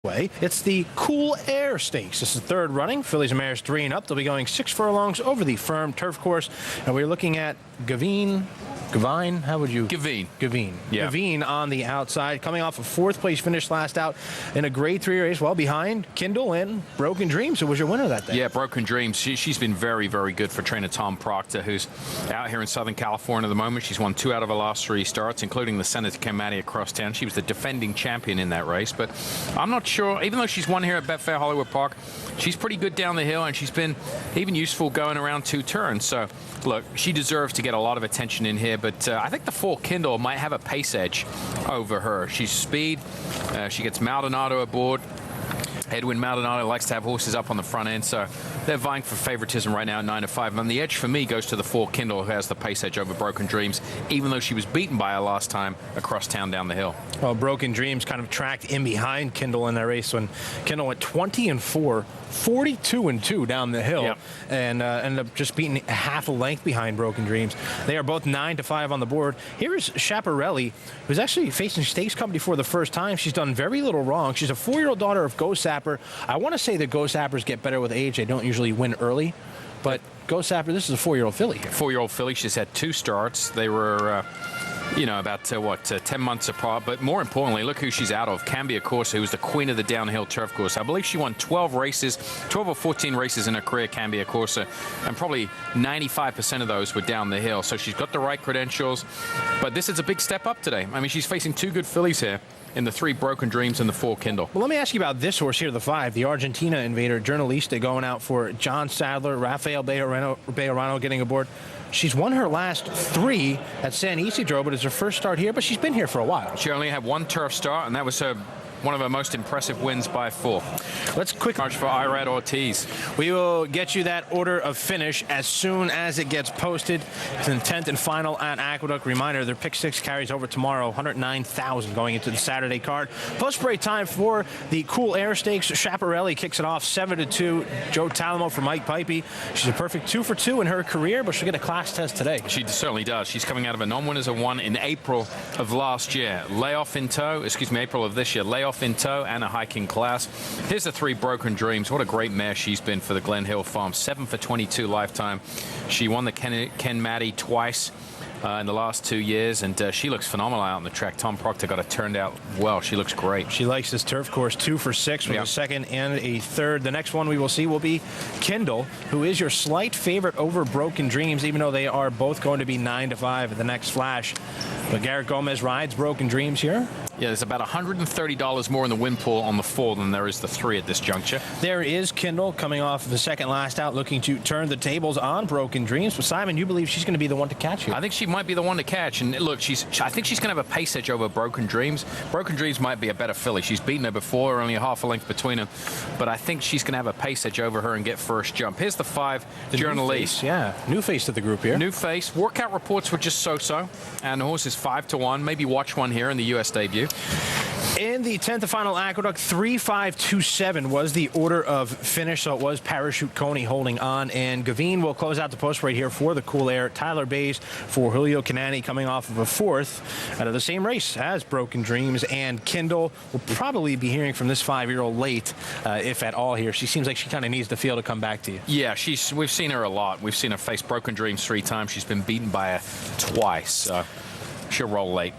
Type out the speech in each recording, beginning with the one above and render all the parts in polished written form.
way. It's the CoolAir Stakes. This is the third running. Fillies and Mares 3 and up. They'll be going 6 furlongs over the firm turf course. And we're looking at Gavine, how would you? Gavine. Yeah. Gavine on the outside, coming off a 4th place finish last out in a Grade 3 race, well behind Kindle and Broken Dreams, who was your winner that day. Yeah, Broken Dreams. She's been very, very good for trainer Tom Proctor, who's out here in Southern California at the moment. She's won 2 out of her last 3 starts, including the Senator Ken Matty across town. She was the defending champion in that race, but I'm not sure, even though she's won here at Betfair Hollywood Park, she's pretty good down the hill, and she's been even useful going around 2 turns. So, look, she deserves to get a lot of attention in here, but I think the 4 Kindle might have a pace edge over her. She's speed. She gets Maldonado aboard. Edwin Maldonado likes to have horses up on the front end, so they're vying for favoritism right now at 9-5. And the edge for me goes to the 4 Kindle, who has the pace edge over Broken Dreams, even though she was beaten by her last time across town down the hill. Well, Broken Dreams kind of tracked in behind Kindle in that race when Kindle went 20-4, 42-2 down the hill, yep. and ended up just beating half a length behind Broken Dreams. They are both 9-5 on the board. Here is Chaparelli, who's actually facing stakes company for the first time. She's done very little wrong. She's a 4-year-old daughter of Ghost Sapper. I want to say that Ghost Sappers get better with age. They don't usually win early, but Ghost Sapper, this is a 4-year-old filly here. 4-year-old filly. She's had 2 starts. They were about 10 months apart. But more importantly, look who she's out of. Cambia Corsa, who was the queen of the downhill turf course. I believe she won 12 or 14 races in her career, Cambia Corsa, and probably 95% of those were down the hill. So she's got the right credentials. But this is a big step up today. I mean, she's facing 2 good fillies here in the 3 Broken Dreams and the 4 Kindle. Well, let me ask you about this horse here, the 5, the Argentina Invader, Journalista, going out for John Sadler, Rafael Beyer getting aboard. She's won her last 3 at San Isidro, but it's her first start here, but she's been here for a while. She only had 1 turf start, and that was one of her most impressive wins by 4. Let's quick march for Irad Ortiz. We will get you that order of finish as soon as it gets posted. It's the 10th and final at Aqueduct. Reminder, their pick 6 carries over tomorrow, 109,000 going into the Saturday card. Post break time for the CoolAir Stakes. Chaparelli kicks it off 7-2. Joe Talamo for Mike Pipey. She's a perfect 2 for 2 in her career, but she'll get a class test today. She certainly does. She's coming out of a non-winners of 1 in April of last year. April of this year. Layoff in tow and a hiking class. Here's the 3 Broken Dreams. What a great mare she's been for the Glen Hill Farm. 7 for 22 lifetime. She won the Ken Matty twice in the last 2 years, and she looks phenomenal out on the track. Tom Proctor got it turned out well. She looks great. She likes this turf course. 2 for 6 with a second and a third. The next one we will see will be Kindle, who is your slight favorite over Broken Dreams, even though they are both going to be 9-5 at the next flash. But Garrett Gomez rides Broken Dreams here. Yeah, there's about $130 more in the win pool on the 4 than there is the 3 at this juncture. There is Kindle coming off of the second last out, looking to turn the tables on Broken Dreams. But Simon, you believe she's going to be the one to catch you? I think she might be the one to catch. And look, I think she's going to have a pace edge over Broken Dreams. Broken Dreams might be a better filly. She's beaten her before, only a half a length between them. But I think she's going to have a pace edge over her and get first jump. Here's the 5, Journalista. Yeah, new face to the group here. New face. Workout reports were just so-so. And the horse is 5-1. Maybe watch one here in the U.S. debut. In the 10th and final Aqueduct, 3-5-2-7 was the order of finish, so it was Parachute Coney holding on, and Gavine will close out the post right here for the CoolAir. Tyler Bays for Julio Canani coming off of a 4th out of the same race as Broken Dreams, and Kindle will probably be hearing from this 5-year-old late, if at all here. She seems like she kind of needs the field to come back to you. Yeah, we've seen her a lot. We've seen her face Broken Dreams 3 times. She's been beaten by her twice, so she'll roll late.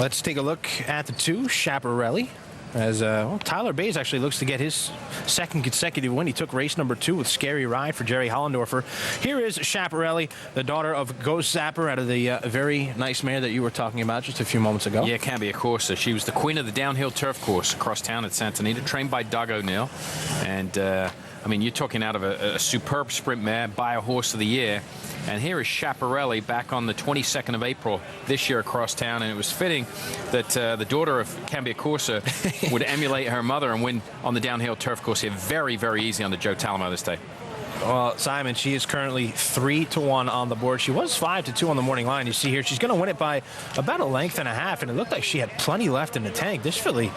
Let's take a look at the 2, Chaparelli. As Tyler Bays actually looks to get his 2nd consecutive win. He took race number 2 with Scary Ride for Jerry Hollendorfer. Here is Chaparelli, the daughter of Ghost Sapper, out of the very nice mare that you were talking about just a few moments ago. Yeah, Cambia Corsa. She was the queen of the downhill turf course across town at Santa Anita, trained by Doug O'Neill. And, I mean, you're talking out of a superb sprint mare by a horse of the year. And here is Chaparelli back on the 22nd of April this year across town. And it was fitting that the daughter of Cambia Corsa would emulate her mother and win on the downhill turf course here. Very, very easy under Joe Talamo this day. Well, Simon, she is currently 3-1 on the board. She was 5-2 on the morning line. You see here, she's going to win it by about 1.5 lengths, and it looked like she had plenty left in the tank. This filly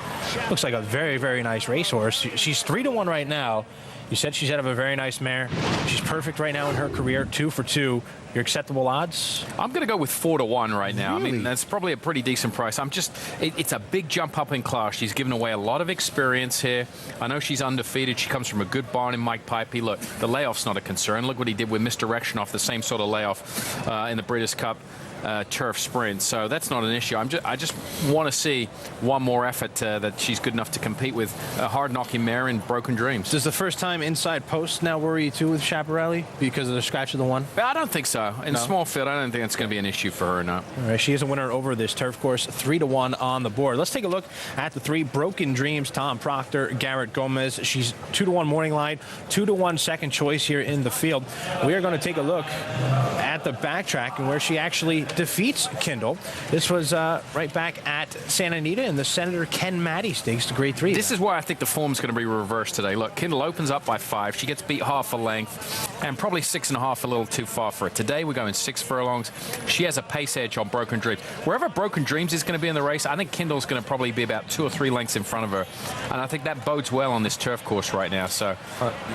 looks like a very, very nice racehorse. She's 3-1 right now. You said she's out of a very nice mare. She's perfect right now in her career, 2 for 2. Your acceptable odds? I'm going to go with 4-1 right now. Really? I mean, that's probably a pretty decent price. It's a big jump up in class. She's given away a lot of experience here. I know she's undefeated. She comes from a good barn in Mike Pipey. Look, the layoff's not a concern. Look what he did with Misdirection off the same sort of layoff in the British Cup. Turf sprint, so that's not an issue. I just want to see one more effort that she's good enough to compete with a hard-knocking mare in Broken Dreams. Does the first time inside post now worry you too with Chaparelli because of the scratch of the one? I don't think so. In small field, I don't think it's going to be an issue for her. No. All right, she is a winner over this turf course, 3-1 on the board. Let's take a look at the 3 Broken Dreams. Tom Proctor, Garrett Gomez. She's 2-1 morning line, 2-1 second choice here in the field. We are going to take a look at the backtrack and where she actually defeats Kindle. This was right back at Santa Anita in the Senator Ken Matty Stakes to Grade 3. This is why I think the form's going to be reversed today. Look, Kindle opens up by 5. She gets beat half a length and probably 6.5 a little too far for it. Today we're going 6 furlongs. She has a pace edge on Broken Dreams. Wherever Broken Dreams is going to be in the race, I think Kindle's going to probably be about 2 or 3 lengths in front of her. And I think that bodes well on this turf course right now. So,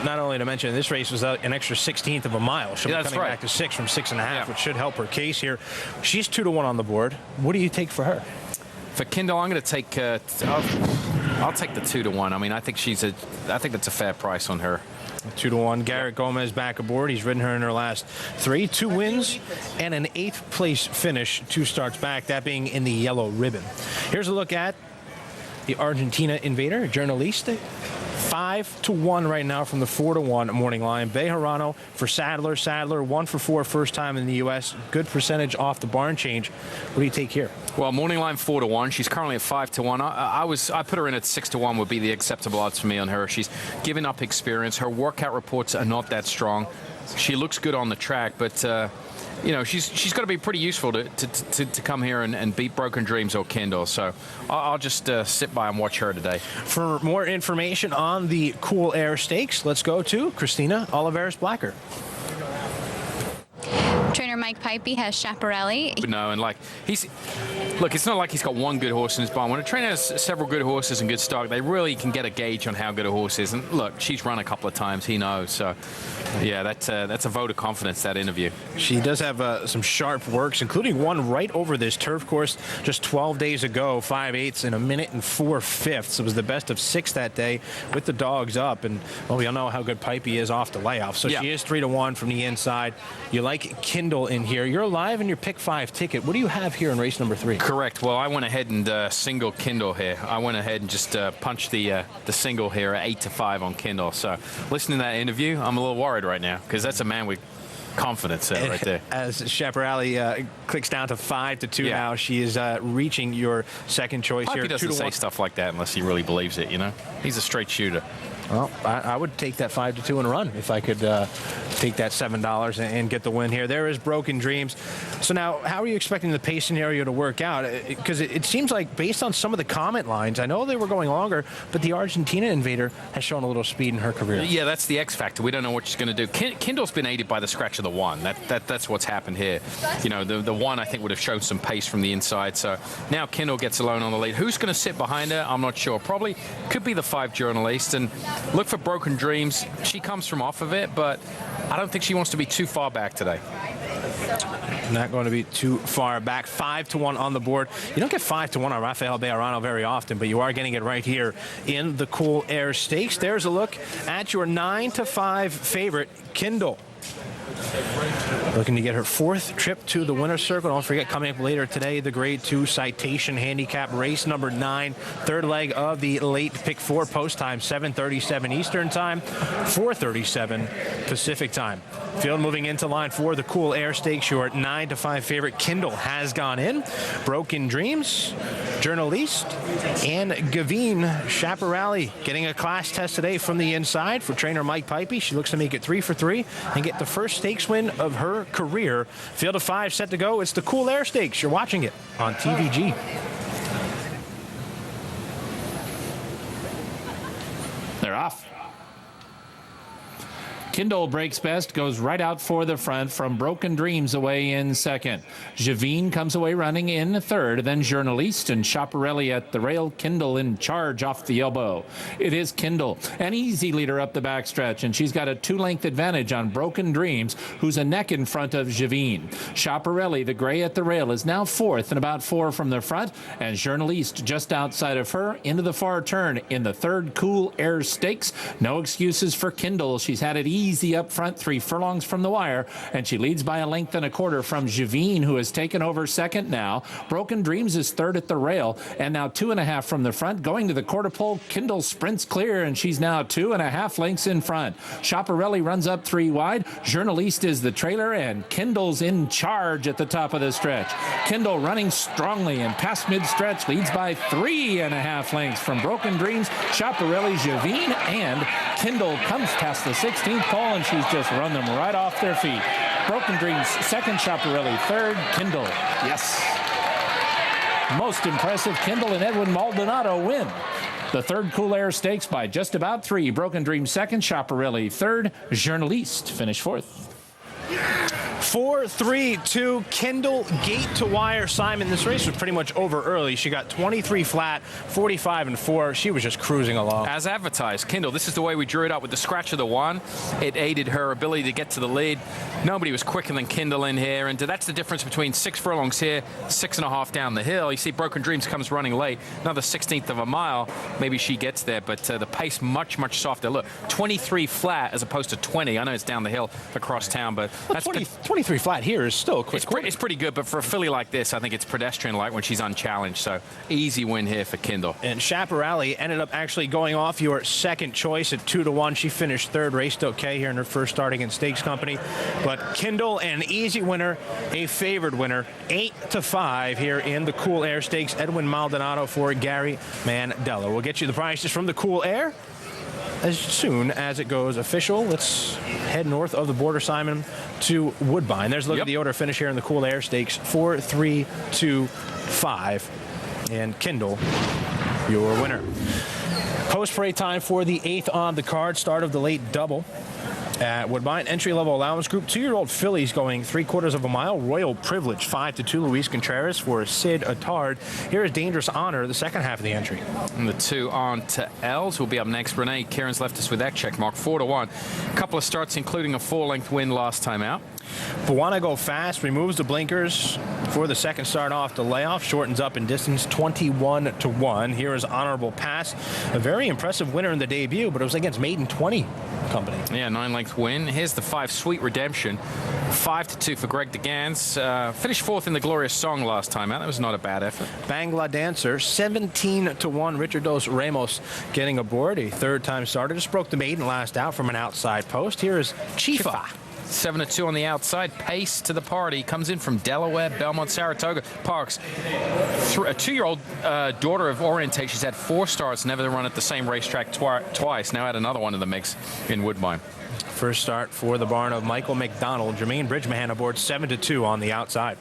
not only to mention, this race was an extra 16th of a mile. She'll be coming back to 6 from 6.5, which should help her case here. She's 2-1 on the board. What do you take for her? For Kindle, I'm going to take. I'll take the 2-1. I mean, I think that's a fair price on her. 2-1. Garrett Gomez back aboard. He's ridden her in her last 3, 2 wins and an 8th place finish, 2 starts back, that being in the yellow ribbon. Here's a look at the Argentina Invader, Journaliste. 5-1 right now from the 4-1 morning line. Bejarano for Sadler. Sadler 1 for 4 first time in the U.S. Good percentage off the barn change. What do you take here? Well, morning line 4-1. She's currently at 5-1. I put her in at 6-1 would be the acceptable odds for me on her. She's given up experience. Her workout reports are not that strong. She looks good on the track, but you know, she's got to be pretty useful to come here and beat Broken Dreams or Kindle. So I'll just sit by and watch her today. For more information on the CoolAir Stakes, let's go to Christina Oliveris-Blacker. Trainer Mike Pipey has Chaparelli. No, and look, it's not like he's got one good horse in his barn. When a trainer has several good horses and good stock, they really can get a gauge on how good a horse is. And look, she's run a couple of times. He knows. So, yeah, that's a vote of confidence, that interview. She does have some sharp works, including one right over this turf course just 12 days ago, 5/8 in 1 minute and 4/5. It was the best of 6 that day with the dogs up. And, well, we all know how good Pipey is off the layoff. So she is 3-1 from the inside. You like Kindle in here. You're alive in your pick 5 ticket. What do you have here in race number 3? Correct. Well, I went ahead and single Kindle here. I went ahead and just punched the single here at 8-5 on Kindle. So listening to that interview, I'm a little worried right now because that's a man with confidence right there. As Chaparelli clicks down to 5-2 now, she is reaching your second choice here. He doesn't say stuff like that unless he really believes it, you know? He's a straight shooter. Well, I would take that 5-2 and run if I could take that $7 and get the win here. There is Broken Dreams. So now, how are you expecting the pace scenario to work out? Because it seems like, based on some of the comment lines, I know they were going longer, but the Argentina Invader has shown a little speed in her career. Yeah, that's the X factor. We don't know what she's going to do. Kindle's been aided by the scratch of the one. That's what's happened here. You know, the one I think would have shown some pace from the inside. So now Kindle gets alone on the lead. Who's going to sit behind her? I'm not sure. Probably could be the 5 Journalists. And look for Broken Dreams. She comes from off of it, but I don't think she wants to be too far back today. Not going to be too far back. 5-1 on the board. You don't get 5-1 on Rafael Bejarano very often, but you are getting it right here in the CoolAir Stakes. There's a look at your 9-5 favorite, Kindle. Looking to get her 4th trip to the winner's circle. Don't forget, coming up later today, the Grade 2 Citation Handicap race number 9, 3rd leg of the late pick 4 post time, 7:37 Eastern time, 4:37 Pacific time. Field moving into line 4, the CoolAir Stakes. Your 9-5 favorite, Kindle, has gone in. Broken Dreams, Journaliste, and Gavin. Chaparelli getting a class test today from the inside for trainer Mike Pipey. She looks to make it 3 for 3 and get the first stakes win of her career. Field of 5 set to go. It's the CoolAir Stakes. You're watching it on TVG. They're off. Kindle breaks best, goes right out for the front from Broken Dreams away in second. Javine comes away running in third. Then Journaliste and Chaparelli at the rail. Kindle in charge off the elbow. It is Kindle, an easy leader up the backstretch, and she's got a 2-length advantage on Broken Dreams, who's a neck in front of Javine. Chaparelli, the gray at the rail, is now fourth and about 4 from the front, and Journaliste just outside of her into the far turn in the third CoolAir Stakes. No excuses for Kindle. She's had it easy up front, 3 furlongs from the wire, and she leads by a length and a quarter from Javine, who has taken over second now. Broken Dreams is third at the rail, and now 2.5 from the front. Going to the quarter pole, Kindle sprints clear, and she's now 2.5 lengths in front. Chaparelli runs up 3 wide. Journaliste is the trailer, and Kindle's in charge at the top of the stretch. Kindle running strongly and past mid-stretch, leads by 3.5 lengths from Broken Dreams, Chaparelli, Javine, and Kindle comes past the 16th pole, and she's just run them right off their feet. Broken Dreams second, Chaparelli third, Kindle. Yes. Most impressive, Kindle and Edwin Maldonado win the third CoolAir Stakes by just about 3. Broken Dreams second, Chaparelli third, Journaliste finished fourth. 4-3-2, Kindle, gate to wire. Simon, this race was pretty much over early. She got 23 flat, 45 and 4. She was just cruising along. As advertised, Kindle, this is the way we drew it up with the scratch of the 1. It aided her ability to get to the lead. Nobody was quicker than Kindle in here, and that's the difference between 6 furlongs here, 6.5 down the hill. You see Broken Dreams comes running late, another 16th of a mile. Maybe she gets there, but the pace much, much softer. Look, 23 flat as opposed to 20. I know it's down the hill across town, but well, that's 23 flat here is still a quick. It's pretty good, but for a filly like this, I think it's pedestrian-like when she's unchallenged. So easy win here for Kindle. And Chaparelli ended up actually going off your second choice at 2-1. She finished third, raced okay here in her first start against Stakes Company. But Kindle, an easy winner, a favored winner, 8-5 here in the CoolAir Stakes. Edwin Maldonado for Gary Mandela. We'll get you the prices from the CoolAir as soon as it goes official. Let's head north of the border, Simon, to Woodbine. There's a look at the order finish here in the CoolAir Stakes. 4, 3, 2, 5. And Kindle, your winner. Post-parade time for the 8th on the card. Start of the late double at Woodbine. Entry-level allowance group. 2-year-old fillies going 3/4 of a mile. Royal Privilege, 5-2. Luis Contreras for Sid Attard. Here is Dangerous Honor, the second half of the entry. And the 2 on to Els will be up next. Renee Kieran's left us with that check mark, 4-1. A couple of starts, including a 4-length win last time out. But Wanna Go Fast removes the blinkers for the second start off the layoff, shortens up in distance 21-1. Here is Honorable Pass, a very impressive winner in the debut, but it was against Maiden 20 company. Yeah, 9-length win. Here's the 5 Sweet Redemption, 5-2 for Greg DeGans. Finished fourth in the Glorious Song last time out. That was not a bad effort. Bangla Dancer, 17-1. Richard Dos Ramos getting aboard, a third-time starter. Just broke the maiden last out from an outside post. Here is Chifa. 7-2 on the outside. Pace to the party. Comes in from Delaware, Belmont, Saratoga Parks. A 2-year-old daughter of Orientate. She's had 4 starts, never run at the same racetrack twice. Now had another one in the mix in Woodbine. First start for the barn of Michael McDonald. Jermaine Bridgman aboard, 7-2 on the outside.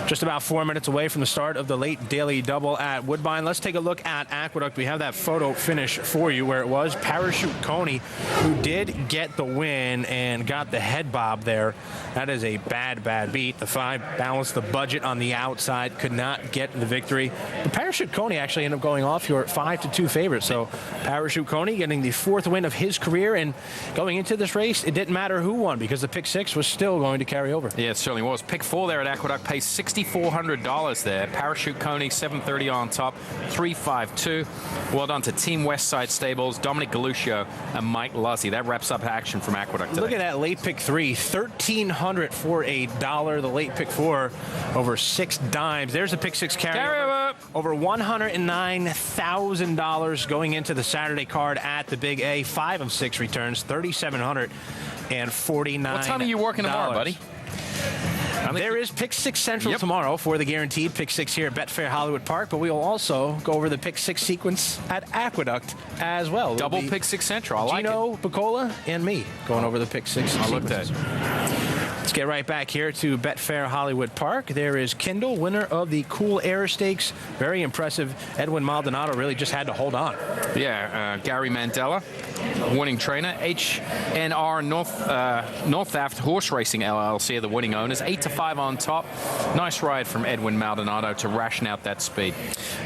Just about 4 minutes away from the start of the late daily double at Woodbine. Let's take a look at Aqueduct. We have that photo finish for you where it was Parachute Coney, who did get the win and got the head bob there. That is a bad beat. The 5 balanced the budget on the outside, could not get the victory. But Parachute Coney actually ended up going off your 5-2 favorite. So Parachute Coney getting the 4th win of his career, and going into this race, it didn't matter who won because the pick 6 was still going to carry over. Yeah, it certainly was. Pick 4 there at Aqueduct pays $6,400 there. Parachute Coney, 730 on top, 352. Well done to Team Westside Stables, Dominic Galuccio, and Mike Luzzy. That wraps up action from Aqueduct today. Look at that late pick 3, $1,300 for $1. The late pick 4, over 6 dimes. There's a pick 6 carry over $109,000 going into the Saturday card at the Big A. 5 of 6 returns, $3,749. What time are you working tomorrow, buddy? There is Pick 6 Central tomorrow for the guaranteed Pick 6 here at Betfair Hollywood Park, but we will also go over the Pick 6 sequence at Aqueduct as well. Double Pick 6 Central. I like it. Gino, Picola, and me going over the Pick 6 sequences. I looked at it. Let's get right back here to Betfair Hollywood Park. There is Kindle, winner of the Cool Air Stakes. Very impressive. Edwin Maldonado really just had to hold on. Yeah, Gary Mandela, winning trainer. HNR Nothhaft Horse Racing LLC are the winning owners. 8-5 on top. Nice ride from Edwin Maldonado to ration out that speed.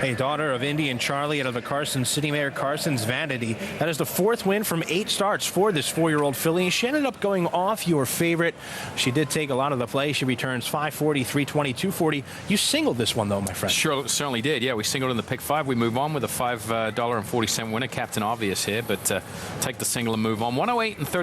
A daughter of Indian Charlie out of the Carson City Mare Carson's Vanity. That is the 4th win from 8 starts for this 4-year-old filly. She ended up going off your favorite. She did take a lot of the play. She returns 540, 320, 240. You singled this one, though, my friend. Sure, certainly did. Yeah, we singled in the pick 5. We move on with a $5.40 winner. Captain Obvious here, but take the single and move on. 108 and 30.